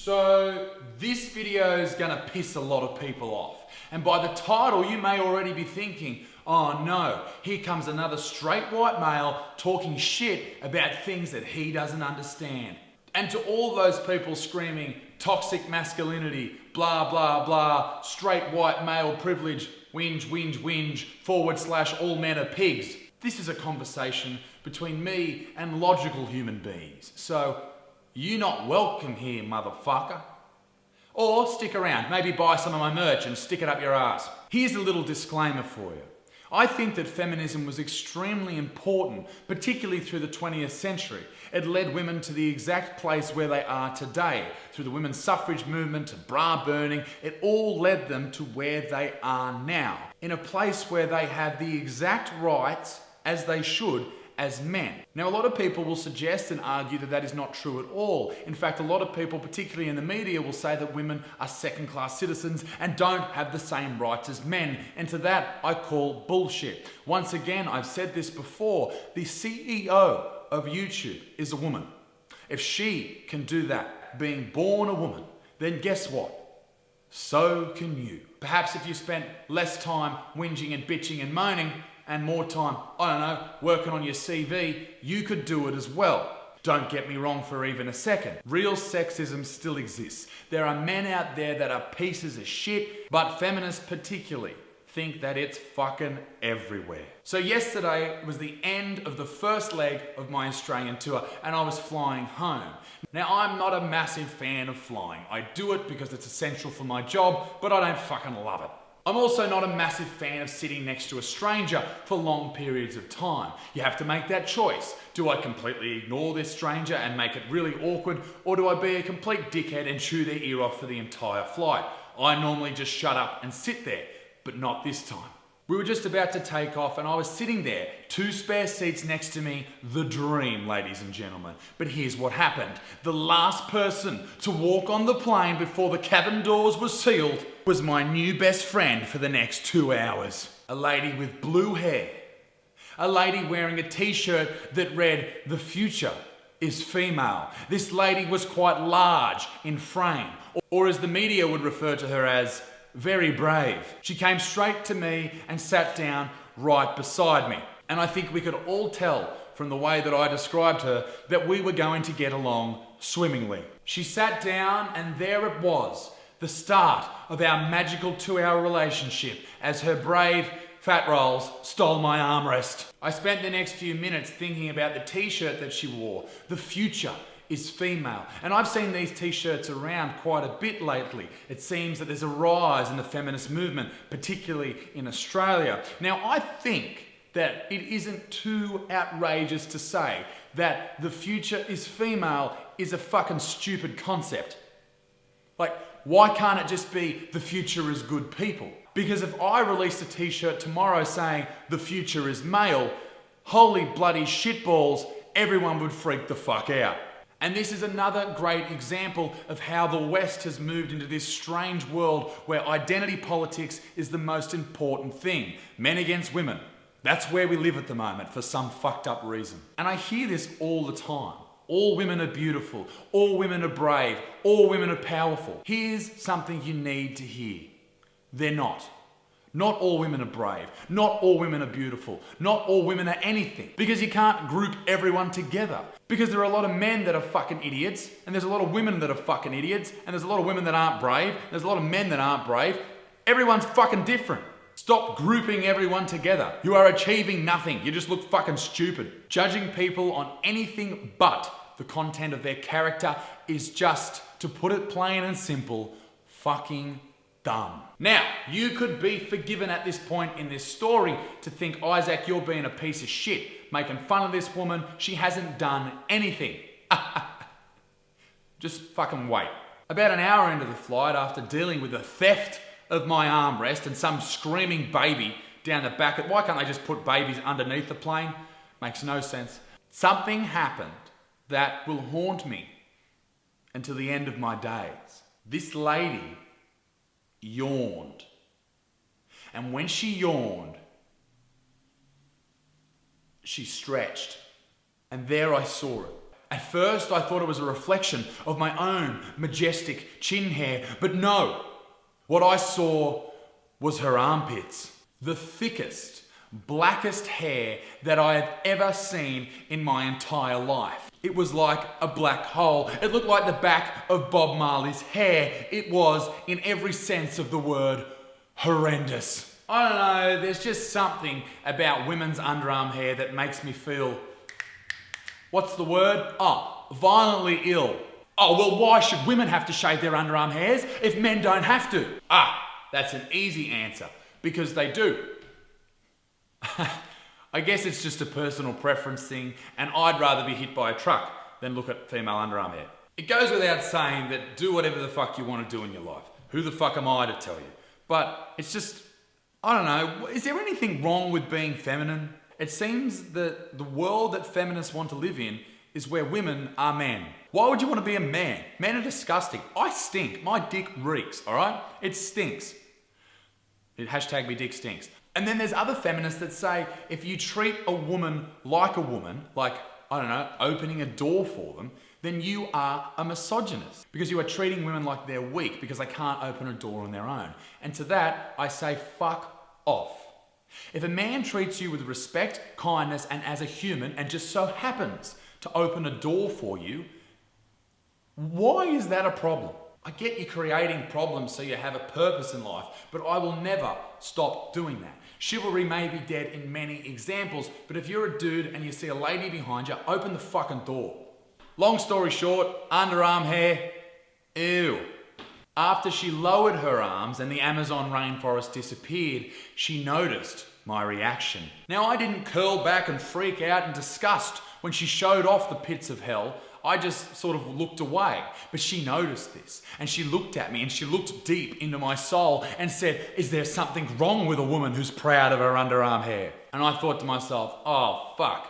So this video is gonna piss a lot of people off. And by the title, you may already be thinking, oh no, here comes another straight white male talking shit about things that he doesn't understand. And to all those people screaming toxic masculinity, blah, blah, blah, straight white male privilege, whinge, whinge, whinge, / all men are pigs. This is a conversation between me and logical human beings. So, you not welcome here, motherfucker. Or stick around, maybe buy some of my merch and stick it up your ass. Here's a little disclaimer for you. I think that feminism was extremely important, particularly through the 20th century. It led women to the exact place where they are today. Through the women's suffrage movement to bra burning, it all led them to where they are now. In a place where they have the exact rights, as they should, as men. Now, a lot of people will suggest and argue that that is not true at all. In fact, a lot of people, particularly in the media, will say that women are second-class citizens and don't have the same rights as men. And to that, I call bullshit. Once again, I've said this before, the CEO of YouTube is a woman. If she can do that, being born a woman, then guess what? So can you. Perhaps if you spent less time whinging and bitching and moaning, and more time, I don't know, working on your CV, you could do it as well. Don't get me wrong for even a second. Real sexism still exists. There are men out there that are pieces of shit, but feminists particularly think that it's fucking everywhere. So yesterday was the end of the first leg of my Australian tour, and I was flying home. Now, I'm not a massive fan of flying. I do it because it's essential for my job, but I don't fucking love it. I'm also not a massive fan of sitting next to a stranger for long periods of time. You have to make that choice. Do I completely ignore this stranger and make it really awkward, or do I be a complete dickhead and chew their ear off for the entire flight? I normally just shut up and sit there, but not this time. We were just about to take off and I was sitting there, 2 spare seats next to me, the dream, ladies and gentlemen. But here's what happened. The last person to walk on the plane before the cabin doors were sealed was my new best friend for the next 2 hours. A lady with blue hair. A lady wearing a t-shirt that read, "The future is female." This lady was quite large in frame, or as the media would refer to her as, very brave. She came straight to me and sat down right beside me. And I think we could all tell from the way that I described her that we were going to get along swimmingly. She sat down and there it was, the start of our magical 2-hour relationship as her brave fat rolls stole my armrest. I spent the next few minutes thinking about the t-shirt that she wore, the future is female. And I've seen these t-shirts around quite a bit lately. It seems that there's a rise in the feminist movement, particularly in Australia. Now, I think that it isn't too outrageous to say that the future is female is a fucking stupid concept. Like, why can't it just be the future is good people? Because if I released a t-shirt tomorrow saying the future is male, holy bloody shitballs, everyone would freak the fuck out. And this is another great example of how the West has moved into this strange world where identity politics is the most important thing. Men against women. That's where we live at the moment for some fucked up reason. And I hear this all the time. All women are beautiful. All women are brave. All women are powerful. Here's something you need to hear. They're not. Not all women are brave. Not all women are beautiful. Not all women are anything. Because you can't group everyone together. Because there are a lot of men that are fucking idiots, and there's a lot of women that are fucking idiots, and there's a lot of women that aren't brave, there's a lot of men that aren't brave. Everyone's fucking different. Stop grouping everyone together. You are achieving nothing. You just look fucking stupid. Judging people on anything but the content of their character is just, to put it plain and simple, fucking dumb. Now, you could be forgiven at this point in this story to think, Isaac, you're being a piece of shit, making fun of this woman. She hasn't done anything. Just fucking wait. About an hour into the flight, after dealing with the theft of my armrest and some screaming baby down the back, why can't they just put babies underneath the plane? Makes no sense. Something happened that will haunt me until the end of my days. This lady yawned. And when she yawned, she stretched. And there I saw it. At first, I thought it was a reflection of my own majestic chin hair, but no. What I saw was her armpits. The thickest, blackest hair that I have ever seen in my entire life. It was like a black hole. It looked like the back of Bob Marley's hair. It was, in every sense of the word, horrendous. I don't know, there's just something about women's underarm hair that makes me feel, what's the word? Violently ill. Well, why should women have to shave their underarm hairs if men don't have to? That's an easy answer. Because they do. I guess it's just a personal preference thing, and I'd rather be hit by a truck than look at female underarm hair. It goes without saying that do whatever the fuck you want to do in your life. Who the fuck am I to tell you? But it's just, I don't know, is there anything wrong with being feminine? It seems that the world that feminists want to live in is where women are men. Why would you want to be a man? Men are disgusting. I stink. My dick reeks, alright? It stinks. Hashtag me dick stinks. And then there's other feminists that say if you treat a woman, like, I don't know, opening a door for them, then you are a misogynist. Because you are treating women like they're weak because they can't open a door on their own. And to that, I say fuck off. If a man treats you with respect, kindness, and as a human, and just so happens to open a door for you, why is that a problem? I get you creating problems so you have a purpose in life, but I will never stop doing that. Chivalry may be dead in many examples, but if you're a dude and you see a lady behind you, open the fucking door. Long story short, underarm hair, ew. After she lowered her arms and the Amazon rainforest disappeared, she noticed my reaction. Now, I didn't curl back and freak out in disgust when she showed off the pits of hell. I just sort of looked away, but she noticed this and she looked at me and she looked deep into my soul and said, is there something wrong with a woman who's proud of her underarm hair? And I thought to myself, oh fuck,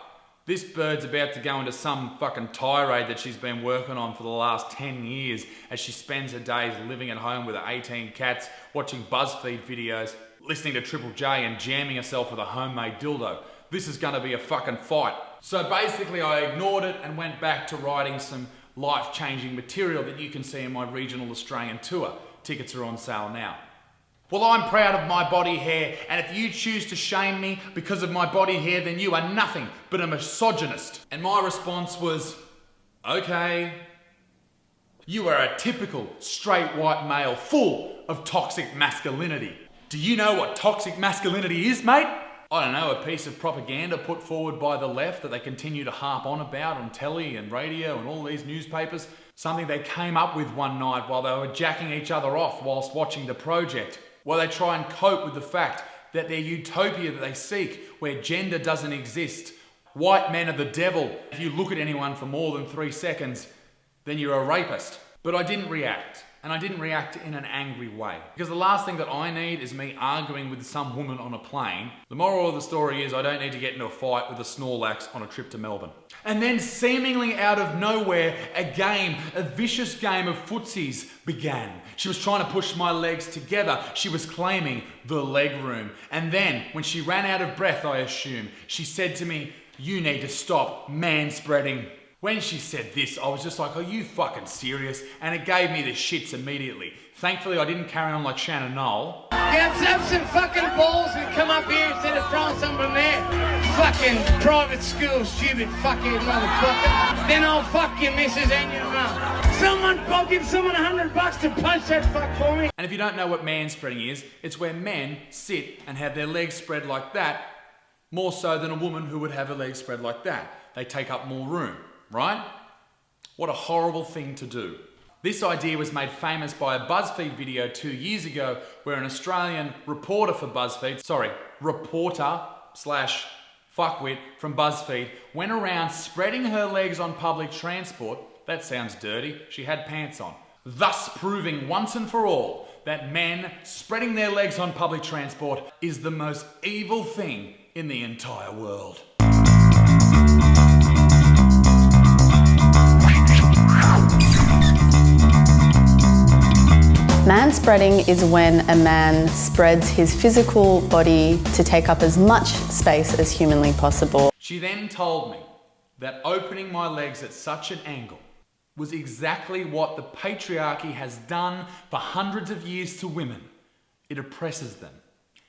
this bird's about to go into some fucking tirade that she's been working on for the last 10 years as she spends her days living at home with her 18 cats, watching BuzzFeed videos, listening to Triple J and jamming herself with a homemade dildo. This is gonna be a fucking fight. So basically I ignored it and went back to writing some life-changing material that you can see in my regional Australian tour. Tickets are on sale now. Well, I'm proud of my body hair, and if you choose to shame me because of my body hair, then you are nothing but a misogynist. And my response was, okay. You are a typical straight white male full of toxic masculinity. Do you know what toxic masculinity is, mate? I don't know, a piece of propaganda put forward by the left that they continue to harp on about on telly and radio and all these newspapers. Something they came up with one night while they were jacking each other off whilst watching The Project. While they try and cope with the fact that their utopia that they seek, where gender doesn't exist, white men are the devil. If you look at anyone for more than 3 seconds, then you're a rapist. But I didn't react. And I didn't react in an angry way. Because the last thing that I need is me arguing with some woman on a plane. The moral of the story is I don't need to get into a fight with a Snorlax on a trip to Melbourne. And then seemingly out of nowhere, a vicious game of footsies began. She was trying to push my legs together. She was claiming the leg room. And then, when she ran out of breath, I assume, she said to me, you need to stop manspreading. When she said this, I was just like, are you fucking serious? And it gave me the shits immediately. Thankfully, I didn't carry on like Shannon Knoll. Have some fucking balls and come up here instead of throwing something there. Fucking private school, stupid fuckhead motherfucker. Then I'll fuck your missus and your mum. I'll give someone $100 to punch that fuck for me. And if you don't know what manspreading is, it's where men sit and have their legs spread like that, more so than a woman who would have her legs spread like that. They take up more room. Right? What a horrible thing to do. This idea was made famous by a BuzzFeed video 2 years ago where an Australian reporter for BuzzFeed, reporter/fuckwit from BuzzFeed, went around spreading her legs on public transport. That sounds dirty. She had pants on. Thus proving once and for all that men spreading their legs on public transport is the most evil thing in the entire world. Manspreading is when a man spreads his physical body to take up as much space as humanly possible. She then told me that opening my legs at such an angle was exactly what the patriarchy has done for hundreds of years to women. It oppresses them.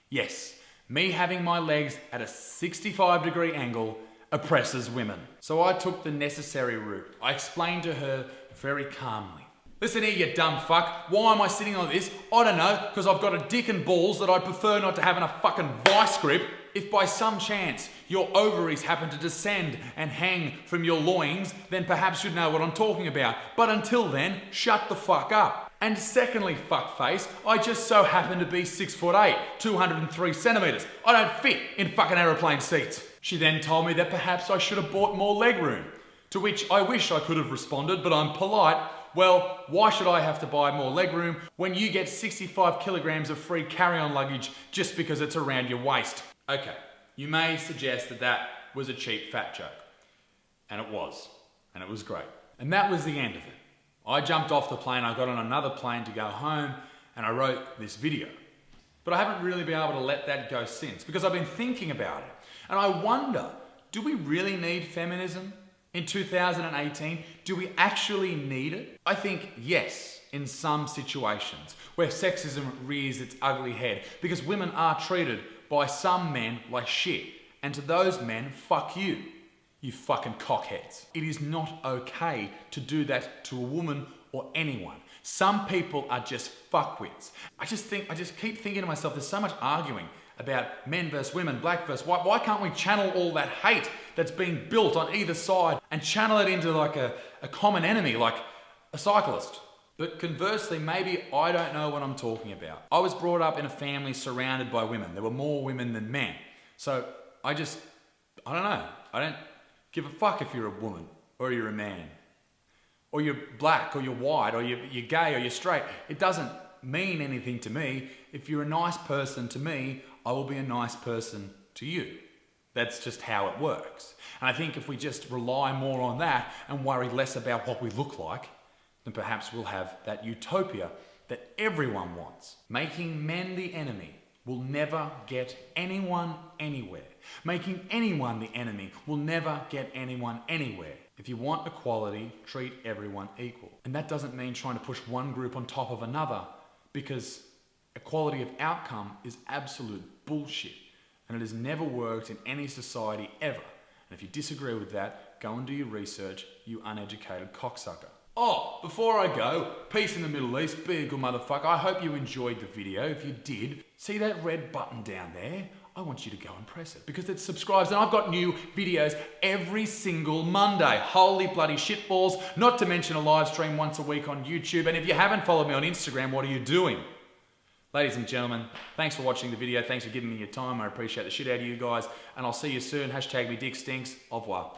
Yes, me having my legs at a 65-degree angle oppresses women. So I took the necessary route. I explained to her very calmly. Listen here, you dumb fuck. Why am I sitting on this? I don't know, because I've got a dick and balls that I'd prefer not to have in a fucking vice grip. If by some chance your ovaries happen to descend and hang from your loins, then perhaps you'd know what I'm talking about. But until then, shut the fuck up. And secondly, fuckface, I just so happen to be 6'8", 203 centimetres. I don't fit in fucking aeroplane seats. She then told me that perhaps I should have bought more leg room. To which I wish I could have responded, but I'm polite. Well, why should I have to buy more legroom when you get 65 kilograms of free carry-on luggage just because it's around your waist? Okay, you may suggest that that was a cheap fat joke. And it was. And it was great. And that was the end of it. I jumped off the plane, I got on another plane to go home, and I wrote this video. But I haven't really been able to let that go since, because I've been thinking about it. And I wonder, do we really need feminism? In 2018, do we actually need it? I think yes, in some situations where sexism rears its ugly head, because women are treated by some men like shit. And to those men, fuck you, you fucking cockheads. It is not okay to do that to a woman or anyone. Some people are just fuckwits. I just keep thinking to myself, there's so much arguing about men versus women, black versus white. Why can't we channel all that hate that's being built on either side and channel it into like a common enemy, like a cyclist? But conversely, maybe I don't know what I'm talking about. I was brought up in a family surrounded by women. There were more women than men. So I don't know. I don't give a fuck if you're a woman or you're a man or you're black or you're white or you're gay or you're straight. It doesn't mean anything to me. If you're a nice person to me, I will be a nice person to you. That's just how it works. And I think if we just rely more on that and worry less about what we look like, then perhaps we'll have that utopia that everyone wants. Making men the enemy will never get anyone anywhere. Making anyone the enemy will never get anyone anywhere. If you want equality, treat everyone equal. And that doesn't mean trying to push one group on top of another, because equality of outcome is absolute bullshit. And it has never worked in any society ever. And if you disagree with that, go and do your research, you uneducated cocksucker. Oh, before I go, peace in the Middle East, be a good motherfucker. I hope you enjoyed the video. If you did, see that red button down there? I want you to go and press it because it subscribes, and I've got new videos every single Monday. Holy bloody shitballs, not to mention a live stream once a week on YouTube. And if you haven't followed me on Instagram, what are you doing? Ladies and gentlemen, thanks for watching the video. Thanks for giving me your time. I appreciate the shit out of you guys. And I'll see you soon. #me dick stinks. Au revoir.